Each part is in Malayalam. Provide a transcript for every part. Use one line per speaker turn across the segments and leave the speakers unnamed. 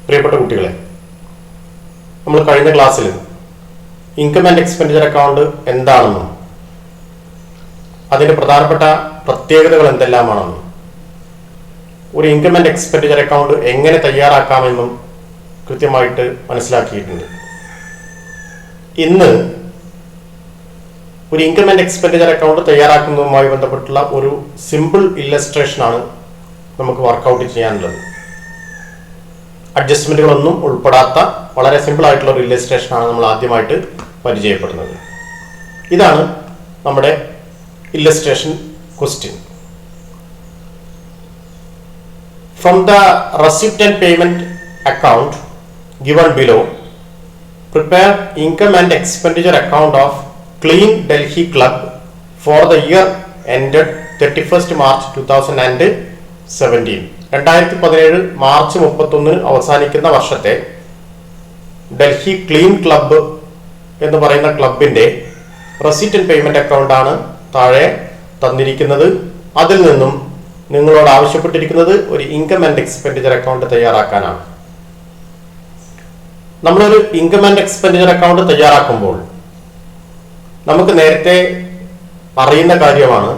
പ്രിയപ്പെട്ട കുട്ടികളെ, നമ്മൾ കഴിഞ്ഞ ക്ലാസ്സിൽ ഇൻകം ആൻഡ് എക്സ്പെൻഡിച്ചർ അക്കൗണ്ട് എന്താണെന്നും അതിൻ്റെ പ്രധാനപ്പെട്ട പ്രത്യേകതകൾ എന്തെല്ലാമാണെന്നും ഒരു ഇൻകം ആൻഡ് എക്സ്പെൻഡിച്ചർ അക്കൗണ്ട് എങ്ങനെ തയ്യാറാക്കാമെന്നും കൃത്യമായിട്ട് മനസ്സിലാക്കിയിട്ടുണ്ട്. ഇന്ന് ഒരു ഇൻകം ആൻഡ് എക്സ്പെൻഡിച്ചർ അക്കൗണ്ട് തയ്യാറാക്കുന്നതുമായി ബന്ധപ്പെട്ടുള്ള ഒരു സിമ്പിൾ ഇല്ലസ്ട്രേഷനാണ് നമുക്ക് വർക്കൗട്ട് ചെയ്യാനുള്ളത്. അഡ്ജസ്റ്റ്മെന്റുകളൊന്നും ഉൾപ്പെടാത്ത വളരെ സിമ്പിൾ ആയിട്ടുള്ള ഒരു ഇല്ലസ്ട്രേഷനാണ് നമ്മൾ ആദ്യമായിട്ട് പരിചയപ്പെടുന്നത്. ഇതാണ് നമ്മുടെ illustration question. From the receipt and payment account given below, prepare income and expenditure account of Clean Delhi Club for the year ended 31st March 2017. 2017 March 31 അവസാനിക്കുന്ന വർഷത്തെ ഡൽഹി ക്ലീൻ ക്ലബ്ബ് എന്ന് പറയുന്ന ക്ലബിന്റെ റെസിപ്റ്റ് ആൻഡ് പേയ്മെന്റ് അക്കൗണ്ട് ആണ് താഴെ തന്നിരിക്കുന്നത്. അതിൽ നിന്നും നിങ്ങളോട് ആവശ്യപ്പെട്ടിരിക്കുന്നത് ഒരു ഇൻകം ആൻഡ് എക്സ്പെൻഡിച്ചർ അക്കൗണ്ട് തയ്യാറാക്കാനാണ്. നമ്മളൊരു ഇൻകം ആൻഡ് എക്സ്പെൻഡിച്ചർ അക്കൗണ്ട് തയ്യാറാക്കുമ്പോൾ നമുക്ക് നേരത്തെ അറിയുന്ന കാര്യമാണ്,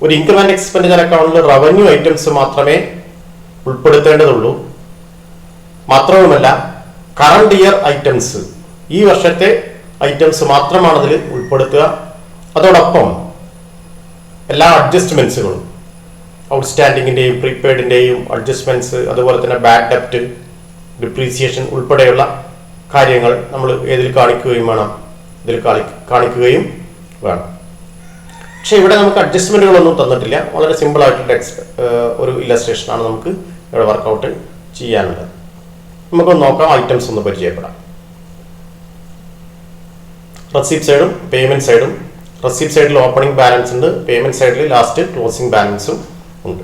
ഒരു ഇൻകം ആൻഡ് എക്സ്പെൻഡിച്ചർ അക്കൗണ്ടിൽ റവന്യൂ ഐറ്റംസ് മാത്രമേ ഉൾപ്പെടുത്തേണ്ടതുള്ളൂ. മാത്രവുമല്ല, കറണ്ട് ഇയർ ഐറ്റംസ്, ഈ വർഷത്തെ ഐറ്റംസ് മാത്രമാണ് അതിൽ ഉൾപ്പെടുത്തുക. അതോടൊപ്പം എല്ലാ അഡ്ജസ്റ്റ്മെന്റ്സുകളും, ഔട്ട്സ്റ്റാൻഡിങ്ങിന്റെയും പ്രീപെയ്ഡിന്റെയും അഡ്ജസ്റ്റ്മെന്റ്സ്, അതുപോലെ തന്നെ ബാഡ് ഡെപ്റ്റ്, ഡിപ്രീസിയേഷൻ ഉൾപ്പെടെയുള്ള കാര്യങ്ങൾ നമ്മൾ ഇതിൽ കാണിക്കുകയും വേണം. പക്ഷെ ഇവിടെ നമുക്ക് അഡ്ജസ്റ്റ്മെന്റുകളൊന്നും തന്നിട്ടില്ല. വളരെ സിമ്പിൾ ആയിട്ടുള്ള ഒരു ഇല്ലസ്ട്രേഷനാണ് നമുക്ക് ഇവിടെ വർക്കൗട്ട് ചെയ്യാനുള്ളത്. നമുക്കൊന്ന് നോക്കാം, ഐറ്റംസ് ഒന്ന് പരിചയപ്പെടാം. റെസിപ്റ്റ് സൈഡും പേയ്മെന്റ് സൈഡും. റെസിപ്റ്റ് സൈഡിൽ ഓപ്പണിംഗ് ബാലൻസ് ഉണ്ട്, പേയ്മെന്റ് സൈഡിൽ ലാസ്റ്റ് ക്ലോസിംഗ് ബാലൻസും ഉണ്ട്.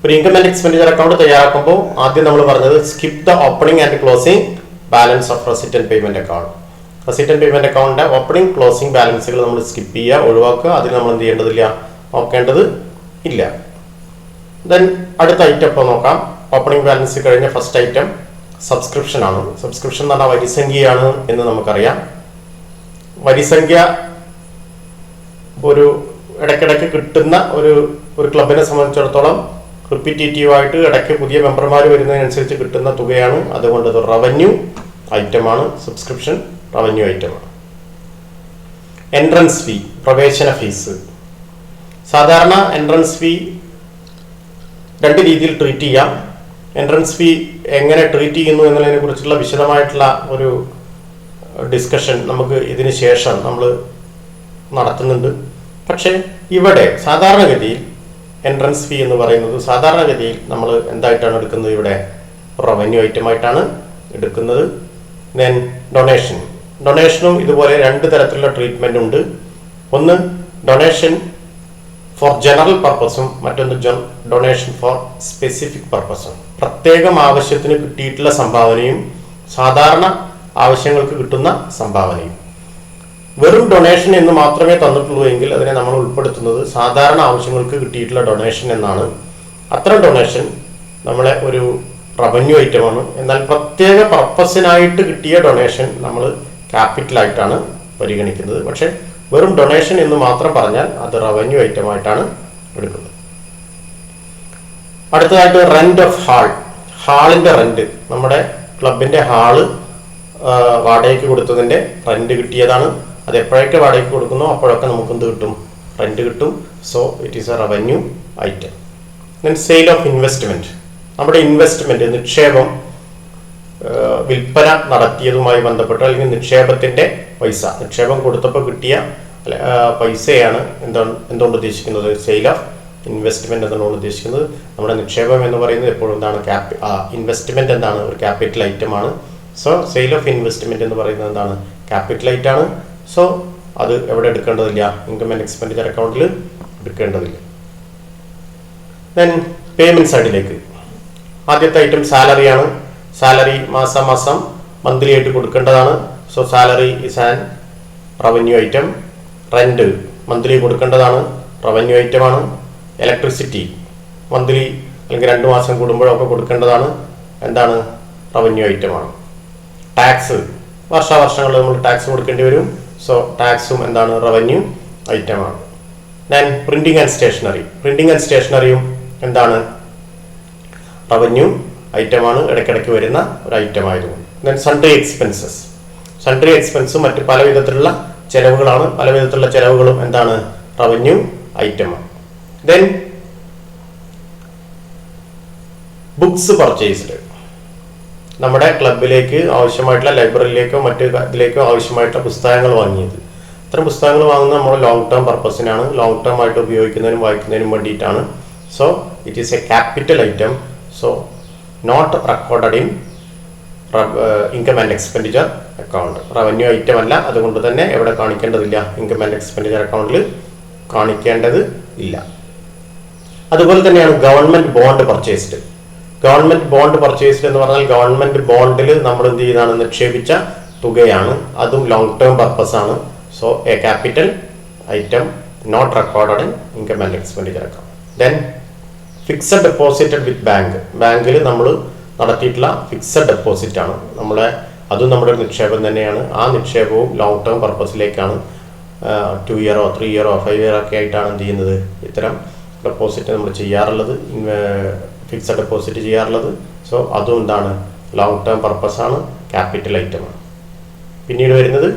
ഒരു ഇൻകം ആൻഡ് എക്സ്പെൻഡിച്ചർ അക്കൗണ്ട് തയ്യാറാക്കുമ്പോൾ ആദ്യം നമ്മൾ പറഞ്ഞത് skip the opening and closing balance of receipt and payment account. Receipt and payment അക്കൗണ്ടിന്റെ ഓപ്പണിംഗ് ക്ലോസിംഗ് ബാലൻസുകൾ നമ്മൾ സ്കിപ്പ് ചെയ്യുക, ഒഴിവാക്കുക. അതിൽ നമ്മൾ എന്ത് ചെയ്യേണ്ടതില്ല, നോക്കേണ്ടത് ഇല്ല. ദെൻ അടുത്ത ഐറ്റം ഇപ്പോൾ നോക്കാം. ഓപ്പണിംഗ് ബാലൻസ് കഴിഞ്ഞ ഫസ്റ്റ് ഐറ്റം സബ്സ്ക്രിപ്ഷൻ ആണ്. സബ്സ്ക്രിപ്ഷൻ എന്ന് പറഞ്ഞാൽ വരിസംഖ്യയാണ് എന്ന് നമുക്കറിയാം. വരിസംഖ്യ ഒരു ഇടയ്ക്കിടയ്ക്ക് കിട്ടുന്ന ഒരു ക്ലബിനെ സംബന്ധിച്ചിടത്തോളം റിപ്പീറ്റേറ്റീവായിട്ട് ഇടയ്ക്ക് പുതിയ മെമ്പർമാർ വരുന്നതിനനുസരിച്ച് കിട്ടുന്ന തുകയാണ്. അതുകൊണ്ട് ഇത് റവന്യൂ ഐറ്റമാണ്. സബ്സ്ക്രിപ്ഷൻ റവന്യൂ ഐറ്റമാണ്. എൻട്രൻസ് ഫീ, പ്രവേശന ഫീസ്. സാധാരണ എൻട്രൻസ് ഫീ രണ്ട് രീതിയിൽ ട്രീറ്റ് ചെയ്യാം. എൻട്രൻസ് ഫീ എങ്ങനെ ട്രീറ്റ് ചെയ്യുന്നു എന്നതിനെ കുറിച്ചുള്ള വിശദമായിട്ടുള്ള ഒരു ഡിസ്കഷൻ നമുക്ക് ഇതിന് ശേഷം നമ്മൾ നടത്തുന്നുണ്ട്. പക്ഷേ ഇവിടെ സാധാരണഗതിയിൽ എൻട്രൻസ് ഫീ എന്ന് പറയുന്നത് സാധാരണഗതിയിൽ നമ്മൾ എന്തായിട്ടാണ് എടുക്കുന്നത്, ഇവിടെ റവന്യൂ ഐറ്റമായിട്ടാണ് എടുക്കുന്നത്. Then donation. ഡൊണേഷനും ഇതുപോലെ രണ്ട് തരത്തിലുള്ള ട്രീറ്റ്മെന്റ് ഉണ്ട്. ഒന്ന് ഡൊണേഷൻ ഫോർ ജനറൽ പർപ്പസും മറ്റൊന്ന് ഡൊണേഷൻ ഫോർ സ്പെസിഫിക് പർപ്പസും. പ്രത്യേകം ആവശ്യത്തിന് കിട്ടിയിട്ടുള്ള സംഭാവനയും സാധാരണ ആവശ്യങ്ങൾക്ക് കിട്ടുന്ന സംഭാവനയും. വെറും ഡൊണേഷൻ എന്ന് മാത്രമേ തന്നിട്ടുള്ളൂ എങ്കിൽ അതിനെ നമ്മൾ ഉൾപ്പെടുത്തുന്നത് സാധാരണ ആവശ്യങ്ങൾക്ക് കിട്ടിയിട്ടുള്ള ഡൊണേഷൻ എന്നാണ്. അത്തരം ഡൊണേഷൻ നമ്മളെ ഒരു റവന്യൂ ഐറ്റമാണ്. എന്നാൽ പ്രത്യേക പർപ്പസിനായിട്ട് കിട്ടിയ ഡൊണേഷൻ നമ്മൾ ക്യാപിറ്റലായിട്ടാണ് പരിഗണിക്കുന്നത്. പക്ഷെ വെറും ഡൊണേഷൻ എന്ന് മാത്രം പറഞ്ഞാൽ അത് റവന്യൂ ഐറ്റമായിട്ടാണ് എടുക്കുന്നത്. അടുത്തതായിട്ട് റെന്റ് ഓഫ് ഹാൾ. ഹാളിന്റെ റെന്റ്, നമ്മുടെ ക്ലബിന്റെ ഹാള് വാടകയ്ക്ക് കൊടുത്തതിന്റെ റെന്റ് കിട്ടിയതാണ്. അത് എപ്പോഴൊക്കെ വാടകയ്ക്ക് കൊടുക്കുന്നോ അപ്പോഴൊക്കെ നമുക്ക് എന്ത് കിട്ടും, റെന്റ് കിട്ടും. So it is A revenue item. Then sale of investment. നമ്മുടെ ഇൻവെസ്റ്റ്മെന്റ്, നിക്ഷേപം, വിൽപ്പന നടത്തിയതുമായി ബന്ധപ്പെട്ട് അല്ലെങ്കിൽ നിക്ഷേപത്തിന്റെ പൈസ, നിക്ഷേപം കൊടുത്തപ്പോൾ കിട്ടിയ പൈസയാണ് എന്തുകൊണ്ട് ഉദ്ദേശിക്കുന്നത്, സെയിൽ ഓഫ് ഇൻവെസ്റ്റ്മെന്റ് എന്നാണ് ഉദ്ദേശിക്കുന്നത്. നമ്മുടെ നിക്ഷേപം എന്ന് പറയുന്നത് എപ്പോഴും എന്താണ്, ഇൻവെസ്റ്റ്മെന്റ് എന്താണ്, ഒരു ക്യാപിറ്റൽ ഐറ്റമാണ്. സോ സെയിൽ ഓഫ് ഇൻവെസ്റ്റ്മെന്റ് എന്ന് പറയുന്നത് എന്താണ്, ക്യാപിറ്റൽ ഐറ്റാണ്. സോ അത് എവിടെ എടുക്കേണ്ടതില്ല, ഇൻകം ആൻഡ് എക്സ്പെൻഡിച്ചർ അക്കൗണ്ടിൽ എടുക്കേണ്ടതില്ല. ദെൻ പേയ്മെന്റ് സൈഡിലേക്ക് ആദ്യത്തെ ഐറ്റം സാലറിയാണ്. സാലറി മാസം മന്ത്ലി ആയിട്ട് കൊടുക്കേണ്ടതാണ്. So salary is an revenue item. Rent monthly കൊടുക്കേണ്ടതാണ്, റവന്യൂ ഐറ്റമാണ്. ഇലക്ട്രിസിറ്റി മന്ത്ലി അല്ലെങ്കിൽ 2 മാസം കൂടുമ്പോഴോ ഒക്കെ കൊടുക്കേണ്ടതാണ്. എന്താണ്? റവന്യൂ ഐറ്റമാണ്. ടാക്സ് വർഷാവർഷങ്ങളിൽ നമ്മൾ ടാക്സ് കൊടുക്കേണ്ടി വരും. സോ ടാക്സും എന്താണ്? റവന്യൂ ഐറ്റമാണ്. Then printing and stationery. Printing and സ്റ്റേഷനറിയും എന്താണ്? റവന്യൂ ഐറ്റമാണ്, ഇടയ്ക്കിടയ്ക്ക് വരുന്ന ഒരു ഐറ്റം ആയതുകൊണ്ട്. Then sundry expenses. സൺട്രി എക്സ്പെൻസും മറ്റ് പല വിധത്തിലുള്ള ചെലവുകളാണ്. പല വിധത്തിലുള്ള ചെലവുകളും എന്താണ്? റവന്യൂ ഐറ്റമാണ്. Then books purchased. നമ്മുടെ ക്ലബിലേക്ക് ആവശ്യമായിട്ടുള്ള, ലൈബ്രറിയിലേക്കോ മറ്റ് ഇതിലേക്കോ ആവശ്യമായിട്ടുള്ള പുസ്തകങ്ങൾ വാങ്ങിയത്. ഇത്തരം പുസ്തകങ്ങൾ വാങ്ങുന്നത് നമ്മൾ ലോങ് ടേം പർപ്പസിനാണ്, ലോങ് ടേം ആയിട്ട് ഉപയോഗിക്കുന്നതിനും വായിക്കുന്നതിനും വേണ്ടിയിട്ടാണ്. So it is a capital item. So not recorded in income and expenditure account. Revenue item അല്ല, അതുകൊണ്ട് തന്നെ എവിടെ കാണിക്കേണ്ടതില്ല? ഇൻകം ആൻഡ് എക്സ്പെൻഡിച്ചർ അക്കൗണ്ടിൽ കാണിക്കേണ്ടത് ഇല്ല. അതുപോലെ തന്നെയാണ് government bond purchased. Government bond purchased എന്ന് പറഞ്ഞാൽ ഗവൺമെന്റ് ബോണ്ടിൽ നമ്മൾ എന്ത് ചെയ്താണ്? നിക്ഷേപിച്ച തുകയാണ്. അതും ലോങ് ടേം പർപ്പസ് ആണ്. So a capital item not recorded in income and expenditure account. Then fixed deposited with bank. ബാങ്കിൽ നമ്മൾ നടത്തിയിട്ടുള്ള ഫിക്സഡ് ഡെപ്പോസിറ്റ് ആണ്. അതും നമ്മുടെ ഒരു നിക്ഷേപം തന്നെയാണ്. ആ നിക്ഷേപവും ലോങ് ടേം പർപ്പസിലേക്കാണ്. 2 ഇയറോ 3 ഇയറോ 5 ഇയറോ ഒക്കെ ആയിട്ടാണ് എന്ത് ചെയ്യുന്നത്? ഇത്തരം ഡെപ്പോസിറ്റ് നമ്മൾ ചെയ്യാറുള്ളത്, ഫിക്സഡ് ഡെപ്പോസിറ്റ് ചെയ്യാറുള്ളത്. സോ അതും എന്താണ്? ലോങ് ടേം പർപ്പസ് ആണ്, ക്യാപിറ്റൽ ഐറ്റമാണ്. പിന്നീട് വരുന്നത്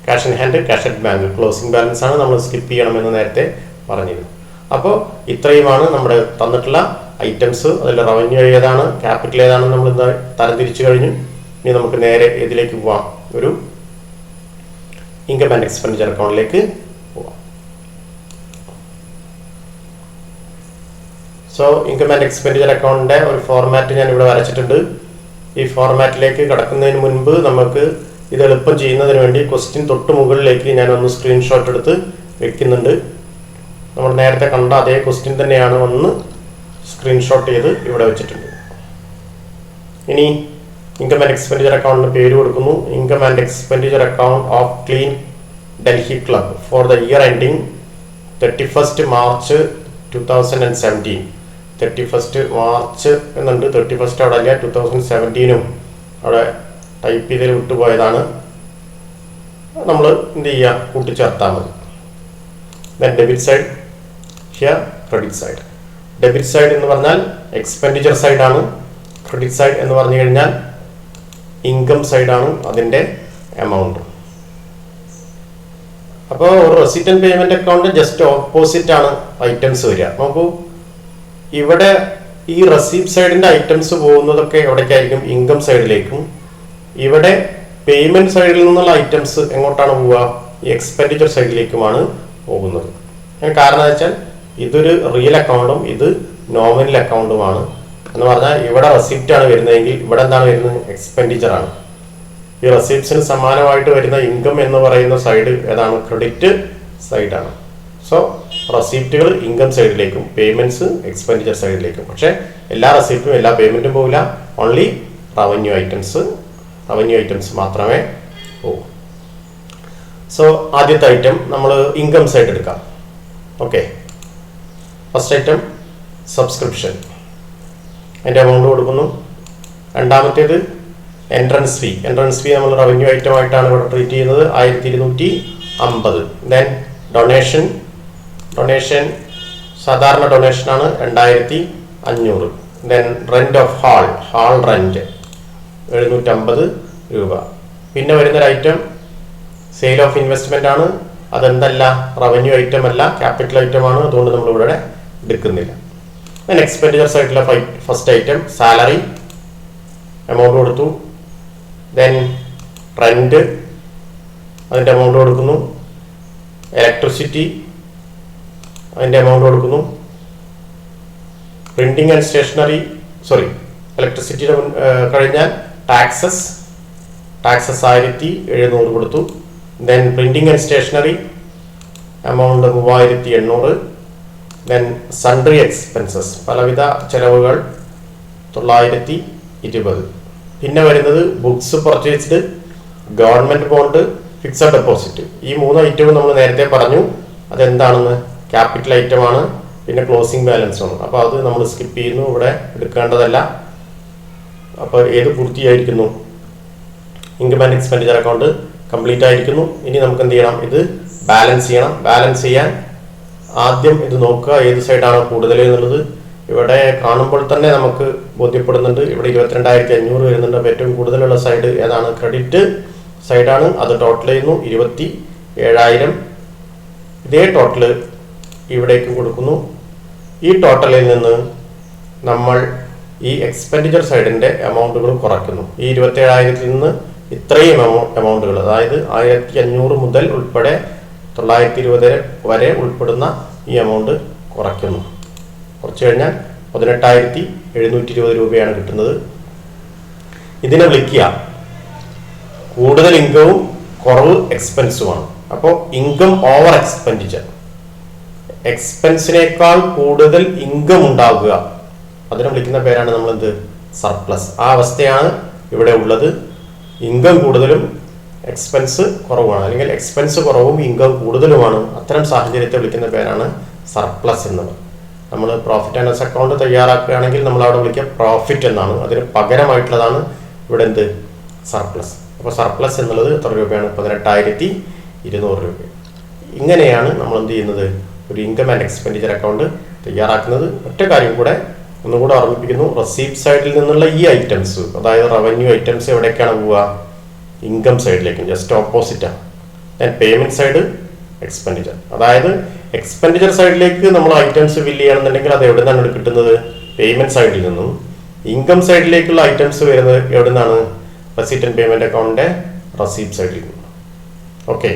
cash in hand, cash at bank. Closing balance ആണ്, നമ്മൾ സ്കിപ്പ് ചെയ്യണമെന്ന് നേരത്തെ പറഞ്ഞിരുന്നു. അപ്പോൾ ഇത്രയുമാണ് നമ്മുടെ തന്നിട്ടുള്ള ഐറ്റംസ്. അതിൽ റവന്യൂ ഏതാണ്, ക്യാപിറ്റൽ ഏതാണെന്ന് നമ്മൾ തരംതിരിച്ചു കഴിഞ്ഞു. ഇനി നമുക്ക് നേരെ ഇതിലേക്ക് പോവാം, ഒരു ഇൻകം ആൻഡ് എക്സ്പെൻഡിച്ചർ അക്കൗണ്ടിലേക്ക് പോവാം. സോ ഇൻകം ആൻഡ് എക്സ്പെൻഡിച്ചർ അക്കൗണ്ടിന്റെ ഒരു ഫോർമാറ്റ് ഞാൻ ഇവിടെ വരച്ചിട്ടുണ്ട്. ഈ ഫോർമാറ്റിലേക്ക് കടക്കുന്നതിന് മുൻപ് നമുക്ക് ഇത് എളുപ്പം ചെയ്യുന്നതിന് വേണ്ടി ക്വസ്റ്റ്യൻ തൊട്ട് മുകളിലേക്ക് ഞാൻ ഒന്ന് സ്ക്രീൻഷോട്ട് എടുത്ത് വെക്കുന്നുണ്ട്. നമ്മൾ നേരത്തെ കണ്ട അതേ ക്വസ്റ്റ്യൻ തന്നെയാണ് ഒന്ന് സ്ക്രീൻഷോട്ട് ചെയ്ത് ഇവിടെ വെച്ചിട്ടുണ്ട്. ഇനി ഇൻകം ആൻഡ് എക്സ്പെൻഡിച്ചർ അക്കൗണ്ടിന് പേര് കൊടുക്കുന്നു. Income and expenditure account of clean Delhi club for the year ending 31st March 2017. 31st March എന്നുണ്ട്, 31st അവിടെ അല്ല, 2017 അവിടെ ടൈപ്പ് ചെയ്തതിൽ വിട്ടുപോയതാണ്. നമ്മൾ എന്ത് ചെയ്യുക? കൂട്ടിച്ചേർത്താൽ മതി. Then debit side, here credit side. Debit side എന്ന് പറഞ്ഞാൽ എക്സ്പെൻഡിച്ചർ സൈഡാണ്. ക്രെഡിറ്റ് സൈഡ് എന്ന് പറഞ്ഞു കഴിഞ്ഞാൽ ഇൻകം സൈഡാണ്, അതിൻ്റെ എമൗണ്ട്. അപ്പോൾ ഒരു receipt and payment account just opposite ആണ് ഐറ്റംസ് വരിക. നോക്കൂ, ഇവിടെ ഈ റെസിപ്റ്റ് സൈഡിന്റെ ഐറ്റംസ് പോകുന്നതൊക്കെ എവിടേക്കായിരിക്കും? ഇൻകം സൈഡിലേക്കും. ഇവിടെ പേയ്മെന്റ് സൈഡിൽ നിന്നുള്ള ഐറ്റംസ് എങ്ങോട്ടാണ് പോവുക? ഈ എക്സ്പെൻഡിച്ചർ സൈഡിലേക്കുമാണ് പോകുന്നത്. കാരണം എന്ന് വെച്ചാൽ ഇതൊരു റിയൽ അക്കൗണ്ടും ഇത് നോമിനൽ അക്കൗണ്ടുമാണ്. എന്ന് പറഞ്ഞാൽ ഇവിടെ റെസിപ്റ്റ് ആണ് വരുന്നതെങ്കിൽ ഇവിടെ എന്താണ് വരുന്നത്? എക്സ്പെൻഡിച്ചർ ആണ്. ഈ റെസിപ്റ്റ്സിന് സമാനമായിട്ട് വരുന്ന ഇൻകം എന്ന് പറയുന്ന സൈഡ് ഏതാണ്? ക്രെഡിറ്റ് സൈഡാണ്. സോ റെസിപ്റ്റുകൾ ഇൻകം സൈഡിലേക്കും പേയ്മെന്റ്സ് എക്സ്പെൻഡിച്ചർ സൈഡിലേക്കും. പക്ഷേ എല്ലാ റെസിപ്റ്റും എല്ലാ പേയ്മെന്റും പോകില്ല. ഓൺലി റവന്യൂ ഐറ്റംസ് മാത്രമേ പോകൂ. സോ ആദ്യത്തെ ഐറ്റം നമ്മൾ ഇൻകം സൈഡ് എടുക്കാം. ഓക്കെ, ഫസ്റ്റ് ഐറ്റം സബ്സ്ക്രിപ്ഷൻ, അതിൻ്റെ എമൗണ്ട് കൊടുക്കുന്നു. രണ്ടാമത്തേത് എൻട്രൻസ് ഫീ. നമ്മൾ റവന്യൂ ഐറ്റം ആയിട്ടാണ് ഇവിടെ ട്രീറ്റ് ചെയ്യുന്നത്, 1250. ദെൻ ഡൊണേഷൻ സാധാരണ ഡൊണേഷനാണ് 2500. Then rent of hall rent 750 രൂപ. പിന്നെ വരുന്നൊരു ഐറ്റം സെയിൽ ഓഫ് ഇൻവെസ്റ്റ്മെന്റ് ആണ്. അതെന്തല്ല? റവന്യൂ ഐറ്റം അല്ല, ക്യാപിറ്റൽ ഐറ്റം ആണ്. അതുകൊണ്ട് നമ്മൾ ഇവിടെ എടുക്കുന്നില്ല. ദെൻ എക്സ്പെൻഡിച്ചർ സൈഡിലെ ഫസ്റ്റ് ഐറ്റം സാലറി, എമൗണ്ട് കൊടുത്തു. ദെൻ റെന്റ്, അതിൻ്റെ എമൗണ്ട് കൊടുക്കുന്നു. ഇലക്ട്രിസിറ്റി, അതിൻ്റെ എമൗണ്ട് കൊടുക്കുന്നു. പ്രിന്റിംഗ് ആൻഡ് സ്റ്റേഷനറി, ഇലക്ട്രിസിറ്റിയുടെ കഴിഞ്ഞാൽ ടാക്സസ് 1700 കൊടുത്തു. Then printing and stationery amount 3800. Then sundry expenses, പലവിധ ചെലവുകൾ 920. പിന്നെ വരുന്നത് books purchased, government bond, fixed deposit. ഈ 3 ഐറ്റവും നമ്മൾ നേരത്തെ പറഞ്ഞു. അതെന്താണെന്ന്? ക്യാപിറ്റൽ ഐറ്റമാണ്. പിന്നെ ക്ലോസിംഗ് ബാലൻസ് ആണ്. അപ്പോൾ അത് നമ്മൾ സ്കിപ്പ് ചെയ്യുന്നു, ഇവിടെ എടുക്കേണ്ടതല്ല. അപ്പോൾ ഏത് പൂർത്തിയായിരിക്കുന്നു? Income and expenditure account complete ആയിരിക്കുന്നു. ഇനി നമുക്ക് എന്ത് ചെയ്യണം? ഇത് ബാലൻസ് ചെയ്യണം. ബാലൻസ് ചെയ്യാൻ ആദ്യം ഇത് നോക്കുക, ഏത് സൈഡാണ് കൂടുതൽ എന്നുള്ളത്. ഇവിടെ കാണുമ്പോൾ തന്നെ നമുക്ക് ബോധ്യപ്പെടുന്നുണ്ട്. ഇവിടെ 22,500 വരുന്നുണ്ട്. അപ്പോൾ ഏറ്റവും കൂടുതലുള്ള സൈഡ് ഏതാണ്? ക്രെഡിറ്റ് സൈഡാണ്. അത് ടോട്ടൽ ചെയ്യുന്നു 27,000. ഇതേ ടോട്ടൽ ഇവിടേക്കും കൊടുക്കുന്നു. ഈ ടോട്ടലിൽ നിന്ന് നമ്മൾ ഈ എക്സ്പെൻഡിച്ചർ സൈഡിൻ്റെ എമൗണ്ടുകൾ കുറയ്ക്കുന്നു. ഈ 27,000 നിന്ന് ഇത്രയും എമൗണ്ടുകൾ, അതായത് 1,500 മുതൽ ഉൾപ്പെടെ 920 വരെ ഉൾപ്പെടുന്ന ഈ എമൗണ്ട് കുറയ്ക്കുന്നു. കുറച്ച് കഴിഞ്ഞാൽ 18,720 രൂപയാണ് കിട്ടുന്നത്. ഇതിനെ വിളിക്കുക കൂടുതൽ ഇൻകവും കുറവ് എക്സ്പെൻസുമാണ്. അപ്പോൾ ഇൻകം ഓവർ എക്സ്പെൻഡിച്ചർ, എക്സ്പെൻസിനേക്കാൾ കൂടുതൽ ഇൻകം ഉണ്ടാവുക, അതിനെ വിളിക്കുന്ന പേരാണ് നമ്മൾ എന്ത്? സർപ്ലസ്. ആ അവസ്ഥയാണ് ഇവിടെ ഉള്ളത്. ഇൻകം കൂടുതലും എക്സ്പെൻസ് കുറവാണ്, അല്ലെങ്കിൽ എക്സ്പെൻസ് കുറവും ഇൻകം കൂടുതലുമാണ്. അത്തരം സാഹചര്യത്തെ വിളിക്കുന്ന പേരാണ് സർപ്ലസ് എന്നത്. നമ്മൾ പ്രോഫിറ്റ് ആൻഡ് ലോസ് അക്കൗണ്ട് തയ്യാറാക്കുകയാണെങ്കിൽ നമ്മൾ അവിടെ വിളിക്കുക പ്രോഫിറ്റ് എന്നാണ്. അതിന് പകരമായിട്ടുള്ളതാണ് ഇവിടെ എന്ത്? സർപ്ലസ്. അപ്പോൾ സർപ്ലസ് എന്നുള്ളത് എത്ര രൂപയാണ്? 18,200 രൂപ. ഇങ്ങനെയാണ് നമ്മൾ എന്ത് ചെയ്യുന്നത്? ഒരു ഇൻകം ആൻഡ് എക്സ്പെൻഡിച്ചർ അക്കൗണ്ട് തയ്യാറാക്കുന്നത്. ഒറ്റ കാര്യം കൂടെ ഒന്നുകൂടെ ഓർമ്മിപ്പിക്കുന്നു. റെസീപ്റ്റ് സൈഡിൽ നിന്നുള്ള ഈ ഐറ്റംസ്, അതായത് റവന്യൂ ഐറ്റംസ് എവിടേക്കാണ് പോവുക? ഇൻകം സൈഡിലേക്ക്, ജസ്റ്റ് ഓപ്പോസിറ്റാണ്. Then payment side expenditure. അതായത് എക്സ്പെൻഡിച്ചർ സൈഡിലേക്ക് നമ്മൾ ഐറ്റംസ് ഫില്ല് ചെയ്യണമെന്നുണ്ടെങ്കിൽ അത് എവിടെ നിന്നാണ് കിട്ടുന്നത്? പേയ്മെന്റ് സൈഡിൽ നിന്നും. ഇൻകം സൈഡിലേക്കുള്ള ഐറ്റംസ് വരുന്നത് എവിടെ നിന്നാണ്? റെസിപ്റ്റ് ആൻഡ് പേയ്മെന്റ് അക്കൗണ്ടിന്റെ റെസീപ്റ്റ് സൈഡിൽ നിന്നും. ഓക്കെ.